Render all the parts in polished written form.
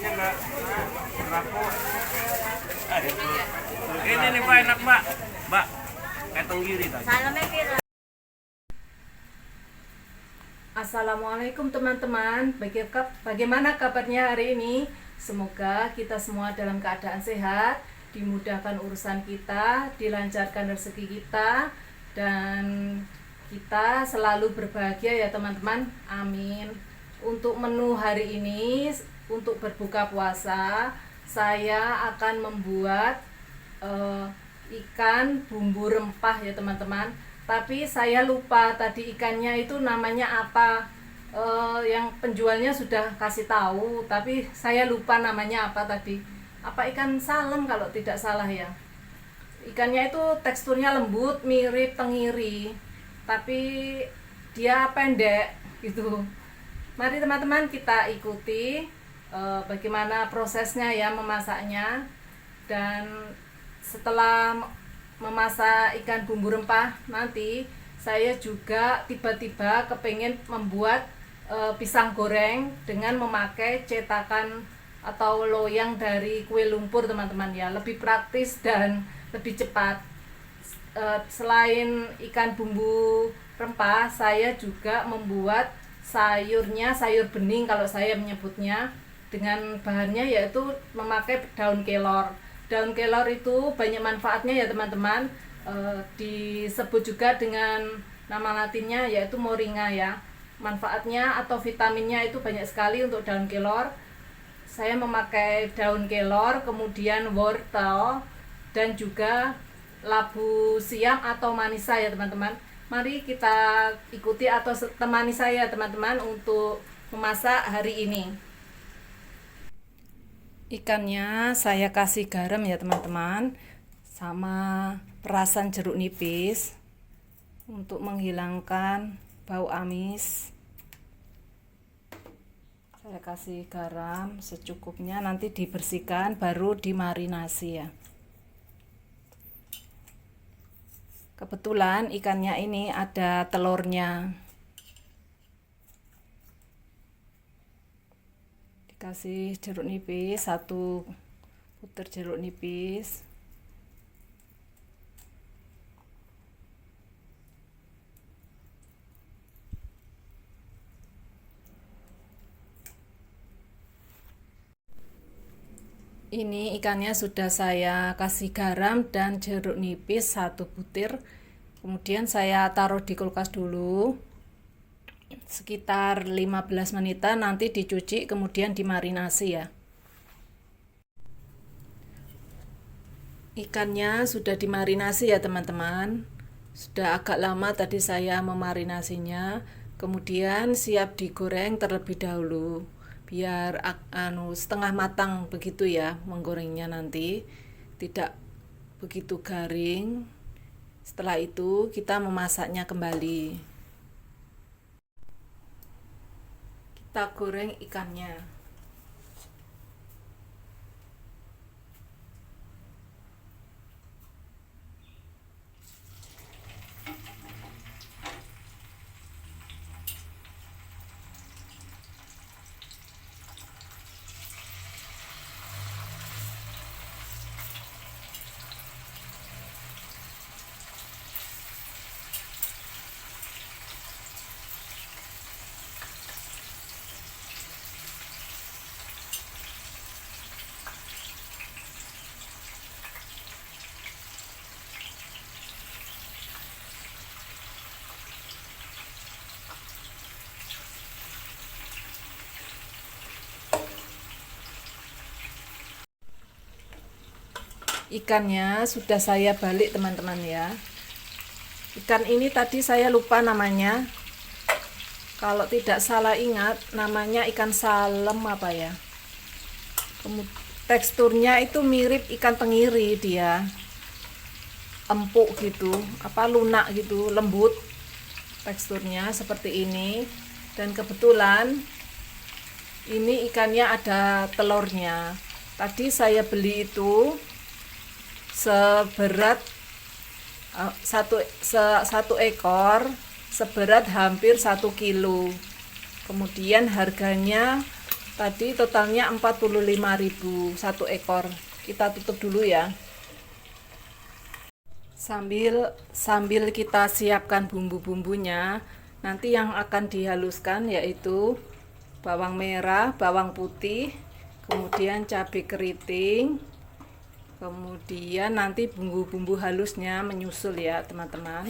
Nasinya nggak laku. Ini nih Pak, enak Mbak. Mbak, kayak tenggiri tadi. Assalamualaikum teman-teman. Bagaimana kabarnya hari ini? Semoga kita semua dalam keadaan sehat, dimudahkan urusan kita, dilancarkan rezeki kita, dan kita selalu berbahagia ya teman-teman. Amin. Untuk menu hari ini, untuk berbuka puasa, saya akan membuat ikan bumbu rempah ya teman-teman. Tapi saya lupa tadi ikannya itu namanya apa. Yang penjualnya sudah kasih tahu, tapi saya lupa namanya apa tadi. Apa ikan salem kalau tidak salah ya. Ikannya itu teksturnya lembut, mirip tenggiri, tapi dia pendek gitu. Mari teman-teman kita ikuti bagaimana prosesnya ya memasaknya. Dan setelah memasak ikan bumbu rempah nanti, saya juga tiba-tiba kepengen membuat pisang goreng dengan memakai cetakan atau loyang dari kue lumpur teman-teman ya. Lebih praktis dan lebih cepat. Selain ikan bumbu rempah, saya juga membuat sayurnya, sayur bening kalau saya menyebutnya, dengan bahannya yaitu memakai daun kelor. Daun kelor itu banyak manfaatnya ya teman-teman. Disebut juga dengan nama latinnya yaitu moringa ya. Manfaatnya atau vitaminnya itu banyak sekali untuk daun kelor. Saya memakai daun kelor, kemudian wortel, dan juga labu siam atau manisa ya teman-teman. Mari kita ikuti atau temani saya teman-teman untuk memasak hari ini. Ikannya saya kasih garam ya teman-teman, sama perasan jeruk nipis untuk menghilangkan bau amis. Saya kasih garam secukupnya, nanti dibersihkan baru dimarinasi ya. Kebetulan ikannya ini ada telurnya. Dikasih jeruk nipis, 1 butir jeruk nipis. Ini ikannya sudah saya kasih garam dan jeruk nipis 1 butir. Kemudian saya taruh di kulkas dulu sekitar 15 menitan, nanti dicuci kemudian dimarinasi ya. Ikannya sudah dimarinasi ya teman-teman. Sudah agak lama tadi saya memarinasinya. Kemudian siap digoreng terlebih dahulu, biar setengah matang begitu ya menggorengnya, nanti tidak begitu garing. Setelah itu kita memasaknya kembali. Kita goreng ikannya. Ikannya sudah saya balik teman-teman ya. Ikan ini tadi saya lupa namanya. Kalau tidak salah ingat namanya ikan salem apa ya. Teksturnya itu mirip ikan tenggiri, dia empuk gitu, lunak gitu, lembut. Teksturnya seperti ini. Dan kebetulan ini ikannya ada telurnya. Tadi saya beli itu seberat satu ekor seberat hampir 1 kilo. Kemudian harganya Tadi totalnya 45.000 satu ekor. Kita tutup dulu ya. Sambil kita siapkan bumbu-bumbunya, nanti yang akan dihaluskan yaitu bawang merah, bawang putih, kemudian cabai keriting, kemudian nanti bumbu-bumbu halusnya menyusul ya teman-teman.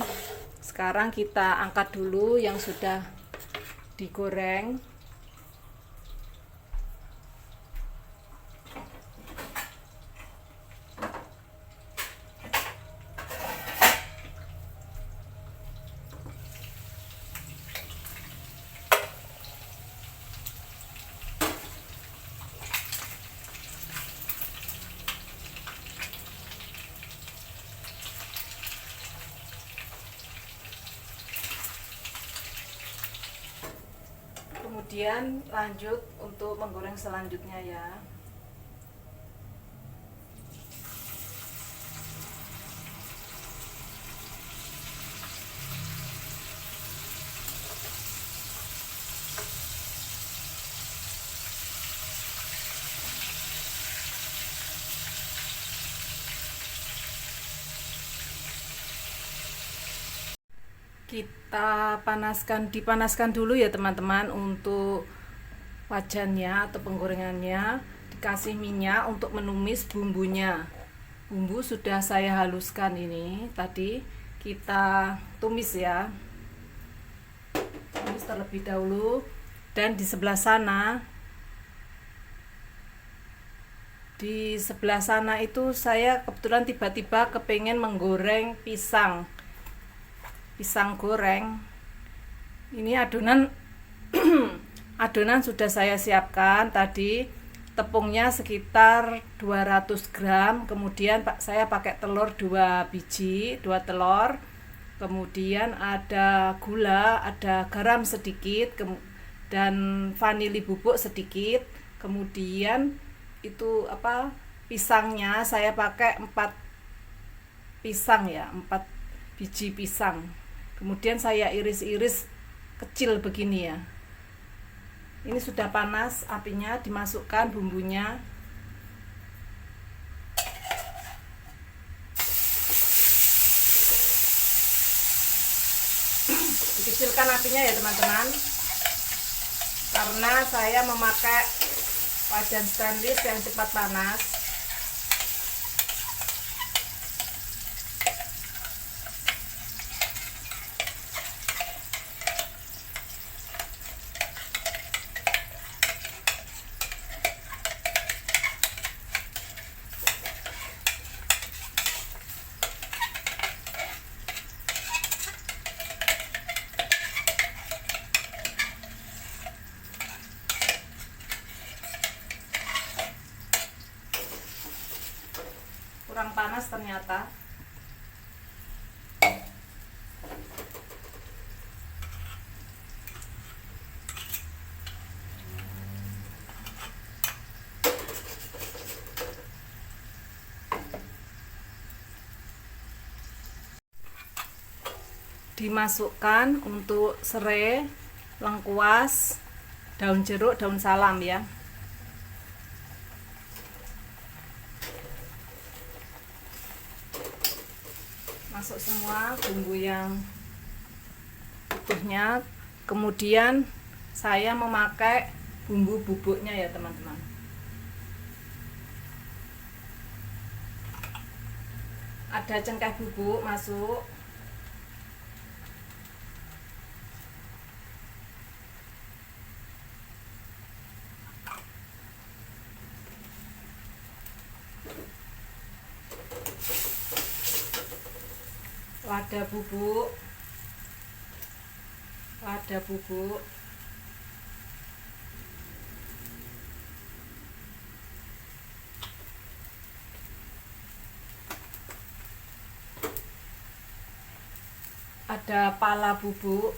Sekarang kita angkat dulu yang sudah digoreng. Kemudian lanjut untuk menggoreng selanjutnya ya. Kita dipanaskan dulu ya teman-teman untuk wajannya atau penggorengannya. Dikasih minyak untuk menumis bumbunya. Bumbu sudah saya haluskan ini, tadi kita tumis ya. Tumis terlebih dahulu. Dan di sebelah sana itu saya kebetulan tiba-tiba kepengen menggoreng pisang goreng. Ini adonan sudah saya siapkan tadi. Tepungnya sekitar 200 gram. Kemudian saya pakai telur 2 biji, 2 telur. Kemudian ada gula, ada garam sedikit, dan vanili bubuk sedikit. Kemudian itu pisangnya saya pakai 4 pisang ya, 4 biji pisang. Kemudian saya iris-iris kecil begini ya. Ini sudah panas apinya, dimasukkan bumbunya. Dikecilkan apinya ya teman-teman. Karena saya memakai wajan stainless yang cepat panas. Kurang panas ternyata. Dimasukkan untuk serai, lengkuas, daun jeruk, daun salam ya. Masuk semua bumbu yang utuhnya. Kemudian saya memakai bumbu bubuknya ya teman-teman. Ada cengkeh bubuk masuk. Lada bubuk, ada pala bubuk,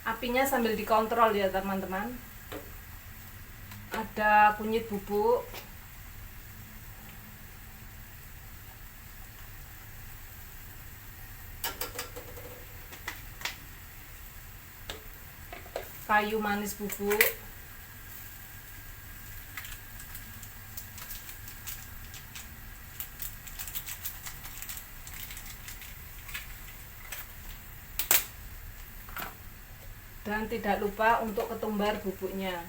apinya sambil dikontrol ya teman-teman. Ada kunyit bubuk, kayu manis bubuk, dan tidak lupa untuk ketumbar bubuknya.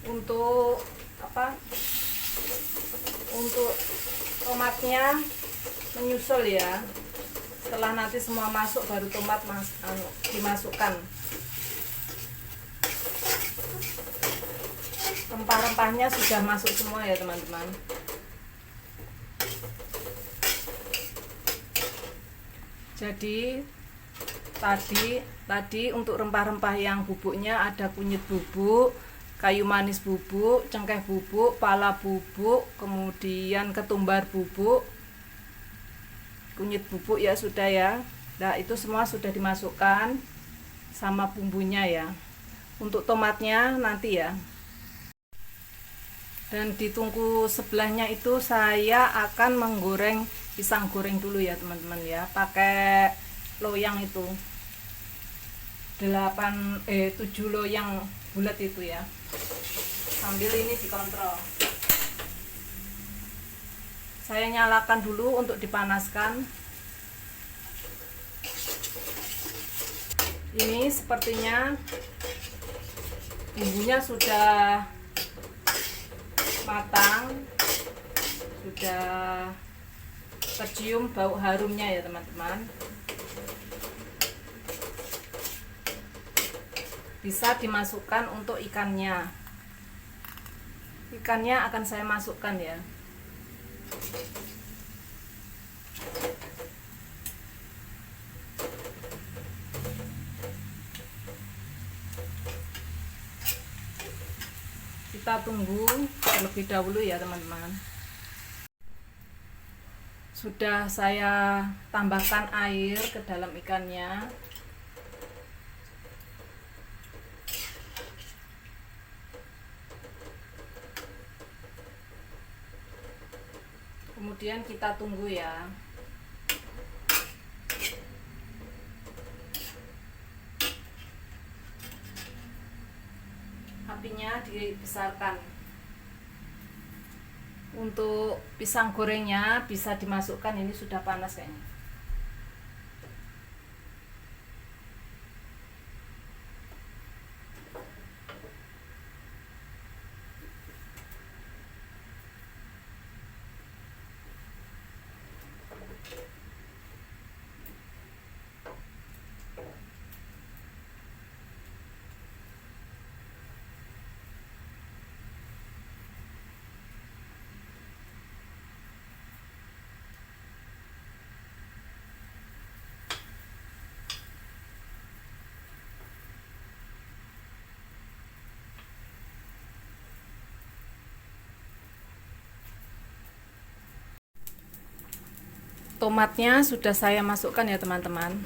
Untuk untuk tomatnya menyusul ya. Setelah nanti semua masuk baru tomat dimasukkan. Rempah-rempahnya sudah masuk semua ya teman-teman. Jadi tadi untuk rempah-rempah yang bubuknya ada kunyit bubuk, kayu manis bubuk, cengkeh bubuk, pala bubuk, kemudian ketumbar bubuk, kunyit bubuk ya sudah ya. Nah, itu semua sudah dimasukkan sama bumbunya ya. Untuk tomatnya nanti ya. Dan di tungku sebelahnya itu saya akan menggoreng pisang goreng dulu ya teman-teman ya, pakai loyang itu 7 loyang bulat itu ya. Sambil ini dikontrol, saya nyalakan dulu untuk dipanaskan. Ini sepertinya bumbunya sudah matang, sudah tercium bau harumnya ya teman-teman. Bisa dimasukkan untuk ikannya. Ikannya akan saya masukkan ya. Kita tunggu terlebih dahulu ya teman-teman. Sudah saya tambahkan air ke dalam ikannya. Kemudian kita tunggu ya. Apinya dibesarkan. Untuk pisang gorengnya bisa dimasukkan, ini sudah panas kayaknya. Tomatnya sudah saya masukkan ya teman-teman.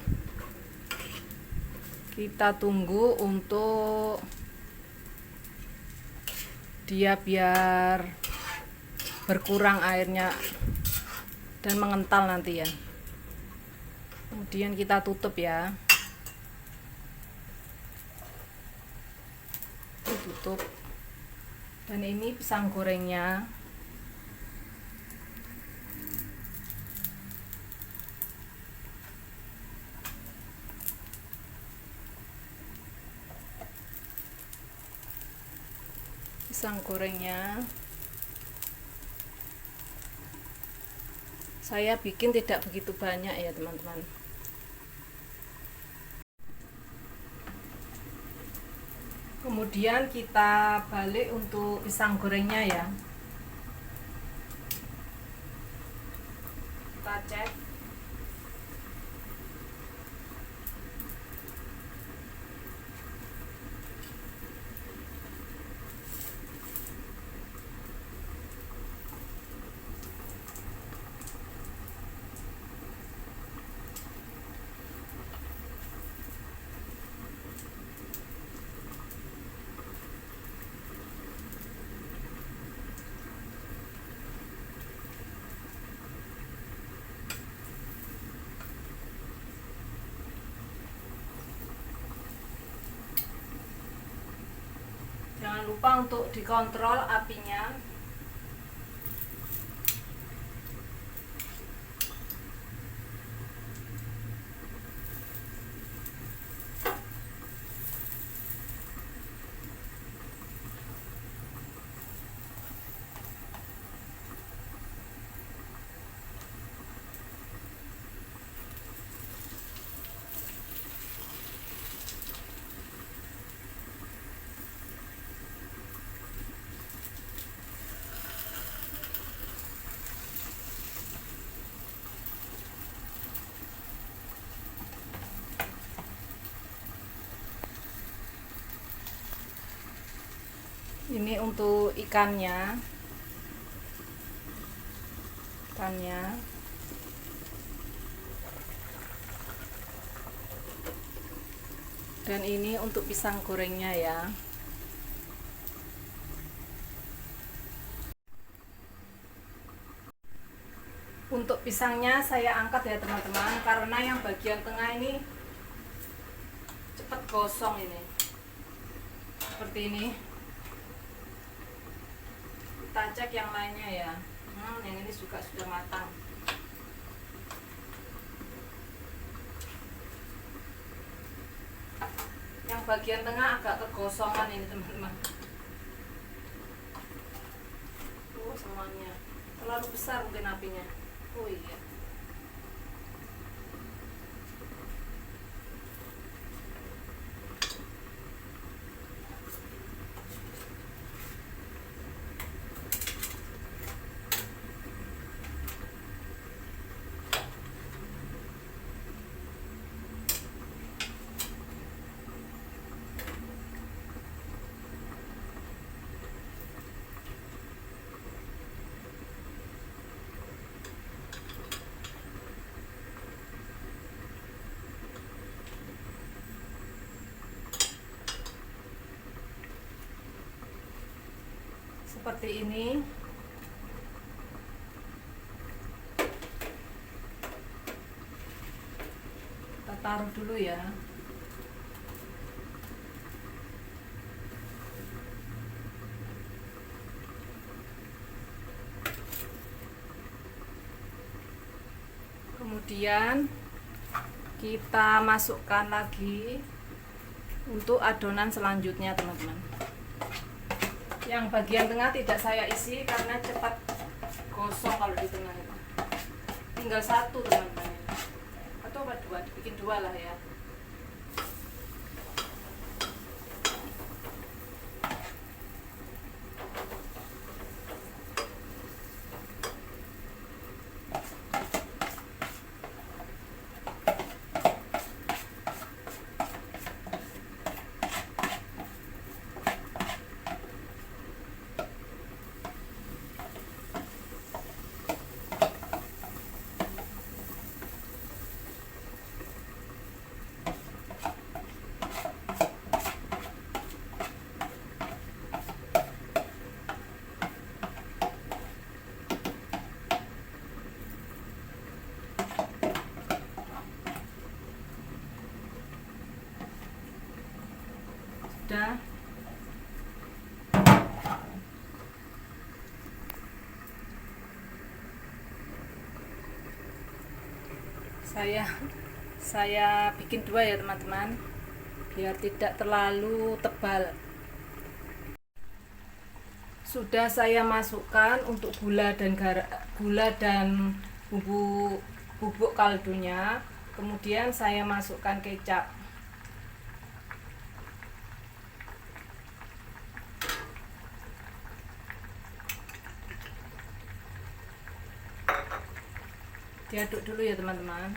Kita tunggu untuk dia biar berkurang airnya dan mengental nanti ya. Kemudian kita tutup ya. Tutup. Dan ini pisang gorengnya. Pisang gorengnya saya bikin tidak begitu banyak ya teman-teman. Kemudian kita balik untuk pisang gorengnya ya. Kita cek. Jangan lupa untuk dikontrol apinya. Ini untuk ikannya. Dan ini untuk pisang gorengnya ya. Untuk pisangnya saya angkat ya teman-teman, karena yang bagian tengah ini cepat gosong ini. Seperti ini. Kita cek yang lainnya ya. Yang ini juga sudah matang. Yang bagian tengah agak kegosongan ini teman-teman. Semuanya terlalu besar mungkin apinya. Oh iya. Seperti ini. Kita taruh dulu ya. Kemudian kita masukkan lagi untuk adonan selanjutnya teman-teman. Yang bagian tengah tidak saya isi karena cepat gosong kalau di tengah itu. Tinggal satu teman-teman. Atau dua, bikin dua lah ya. Sudah. Saya bikin dua ya teman-teman, biar tidak terlalu tebal. Sudah saya masukkan untuk gula dan bubuk kaldunya. Kemudian saya masukkan kecap. Diaduk dulu ya teman-teman.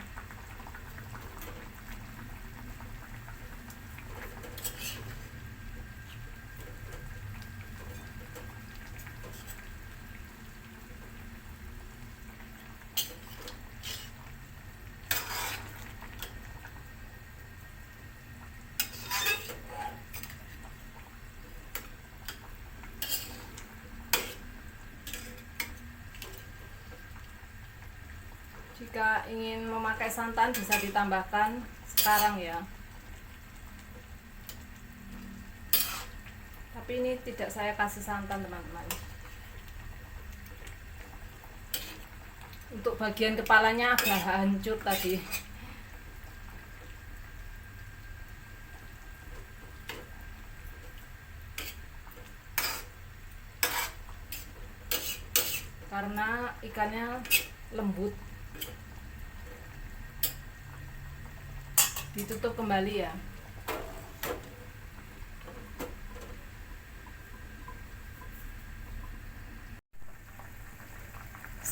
Jika ingin memakai santan bisa ditambahkan sekarang ya. Tapi ini tidak saya kasih santan teman-teman. Untuk bagian kepalanya agak hancur tadi. Karena ikannya lembut. Ditutup kembali ya.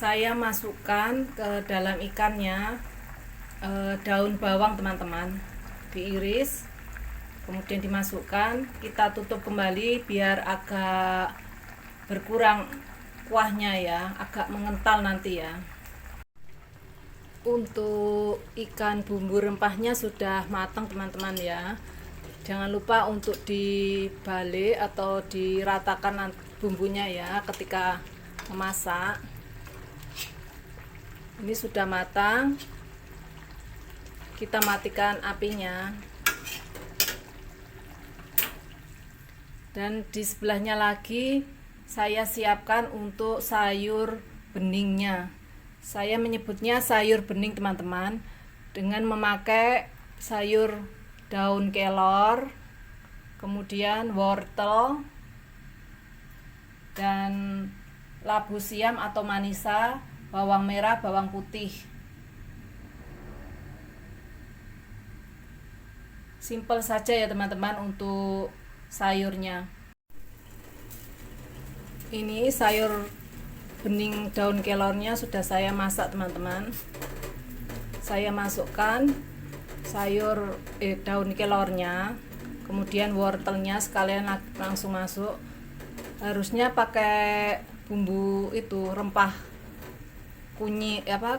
Saya masukkan ke dalam ikannya daun bawang teman-teman, diiris, kemudian dimasukkan, kita tutup kembali biar agak berkurang kuahnya ya, agak mengental nanti ya. Untuk ikan bumbu rempahnya sudah matang teman-teman ya. Jangan lupa untuk dibalik atau diratakan bumbunya ya ketika memasak. Ini sudah matang. Kita matikan apinya. Dan di sebelahnya lagi saya siapkan untuk sayur beningnya. Saya menyebutnya sayur bening teman-teman, dengan memakai sayur daun kelor, kemudian wortel, dan labu siam atau manisa, bawang merah, bawang putih. Simple saja ya teman-teman untuk sayurnya. Ini sayur bening daun kelornya sudah saya masak teman-teman. Saya masukkan sayur daun kelornya, kemudian wortelnya sekalian langsung masuk. Harusnya pakai bumbu itu rempah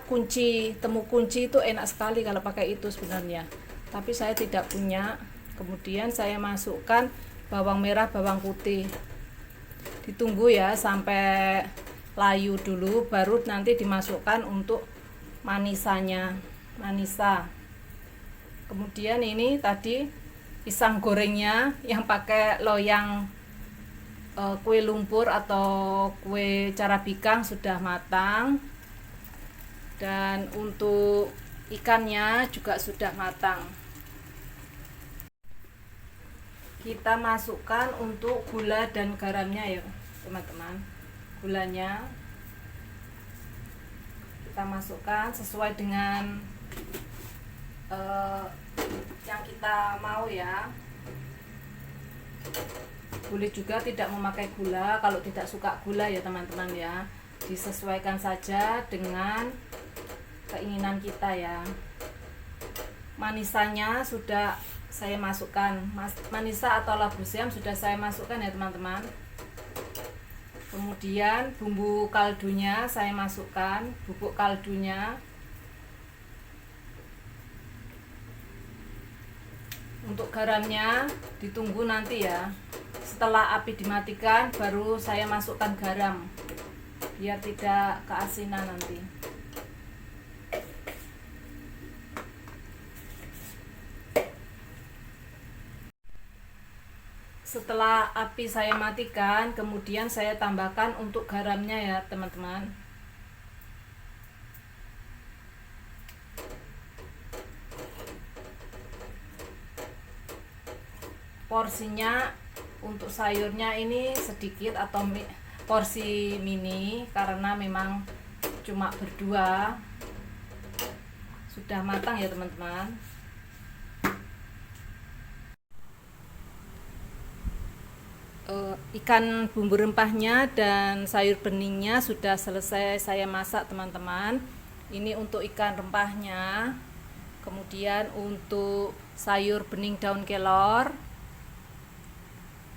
kunci, temu kunci itu enak sekali kalau pakai itu sebenarnya. Tapi saya tidak punya. Kemudian saya masukkan bawang merah, bawang putih. Ditunggu ya sampai layu dulu, baru nanti dimasukkan untuk manisa. Kemudian ini tadi pisang gorengnya yang pakai loyang kue lumpur atau kue carabikang sudah matang, dan untuk ikannya juga sudah matang. Kita masukkan untuk gula dan garamnya ya teman-teman. Gulanya kita masukkan sesuai dengan yang kita mau ya. Boleh juga tidak memakai gula kalau tidak suka gula ya teman-teman ya. Disesuaikan saja dengan keinginan kita ya. Manisanya sudah saya masukkan, manisa atau labu siam sudah saya masukkan ya teman-teman. Kemudian bumbu kaldunya saya masukkan, bubuk kaldunya. Untuk garamnya ditunggu nanti ya. Setelah api dimatikan baru saya masukkan garam, biar tidak keasinan nanti. Setelah api saya matikan, kemudian saya tambahkan untuk garamnya ya teman-teman. Porsinya untuk sayurnya ini sedikit atau porsi mini, karena memang cuma berdua. Sudah matang ya teman-teman. Ikan bumbu rempahnya dan sayur beningnya sudah selesai saya masak teman-teman. Ini untuk ikan rempahnya. Kemudian untuk sayur bening daun kelor,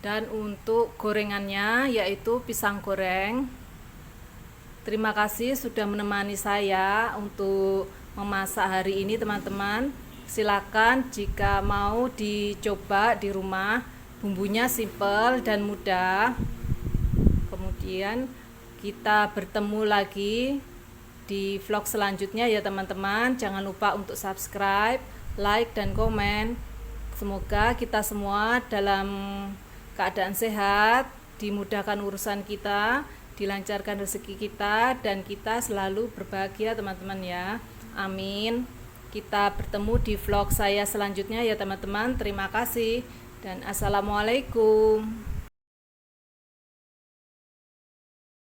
dan untuk gorengannya yaitu pisang goreng. Terima kasih sudah menemani saya untuk memasak hari ini teman-teman. Silakan jika mau dicoba di rumah. Bumbunya simple dan mudah. Kemudian kita bertemu lagi di vlog selanjutnya ya teman-teman. Jangan lupa untuk subscribe, like, dan komen. Semoga kita semua dalam keadaan sehat, dimudahkan urusan kita, dilancarkan rezeki kita, dan kita selalu berbahagia teman-teman ya. Amin. Kita bertemu di vlog saya selanjutnya ya teman-teman. Terima kasih dan assalamualaikum.